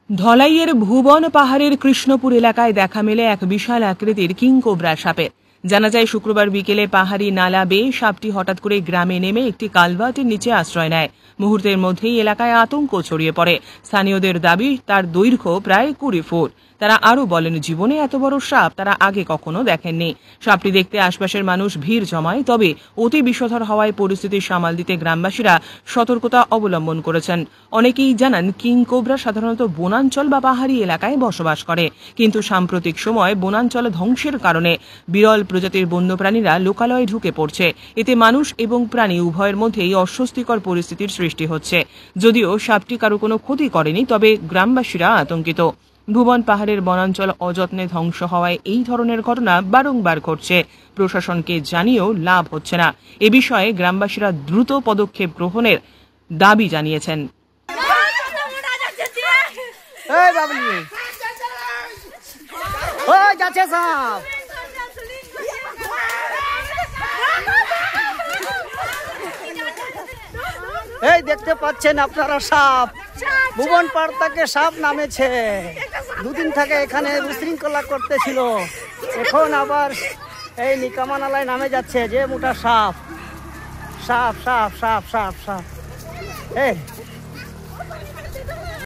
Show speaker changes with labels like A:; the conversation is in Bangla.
A: ধলাইয়ের ভুবন পাহাড়ের কৃষ্ণপুর এলাকায় দেখা মেলে এক বিশাল আকৃতির কিংকোবরা সাপের। জানা যায়, শুক্রবার বিকেলে পাহাড়ি নালা বেয়ে সাপটি হঠাৎ করে গ্রামে নেমে একটি কালভার্টের নিচে আশ্রয় নেয়। মুহূর্তের মধ্যেই এলাকায় আতঙ্ক ছড়িয়ে পড়ে। স্থানীয়দের দাবি, তার দৈর্ঘ্য প্রায় 20 ফুট। তারা আরও বলেন, জীবনে এত বড় সাপ তারা আগে কখনো দেখেননি। সাপটি দেখতে আশপাশের মানুষ ভিড় জমায়, তবে অতি বিষধর হওয়ায় পরিস্থিতি সামাল দিতে গ্রামবাসীরা সতর্কতা অবলম্বন করেছেন। অনেকেই জানান, কিংকোবরা সাধারণত বনাঞ্চল বা পাহাড়ি এলাকায় বসবাস করে, কিন্তু সাম্প্রতিক সময় বনাঞ্চল ধ্বংসের কারণে বিরল প্রজাতির বন্যপ্রাণীরা লোকালয়ে ঢুকে পড়ছে। এতে মানুষ এবং প্রাণী উভয়ের মধ্যেই অস্বস্তিকর পরিস্থিতির সৃষ্টি হচ্ছে। যদিও সাপটি কারো কোনো ক্ষতি করেনি, তবে গ্রামবাসীরা আতঙ্কিত। ভুবন পাহাড়ের বনাঞ্চল অযত্নে ধ্বংস হওয়ায় এই ধরনের ঘটনা বারংবার ঘটছে। প্রশাসনকে জানিয়েও লাভ হচ্ছে না। এ বিষয়ে গ্রামবাসীরা দ্রুত পদক্ষেপ গ্রহণের দাবি জানিয়েছেন।
B: এই দেখতে পাচ্ছেন আপনারা, সাপ ভুবন পাড় থেকে সাপ নামেছে। দুদিন থেকে এখানে বিশৃঙ্খলা করতেছিল, এখন আবার এই নিকামা নালায় নামে যাচ্ছে। যে মোটা সাপ, সাপ সাপ সাপ সাপ সাপ।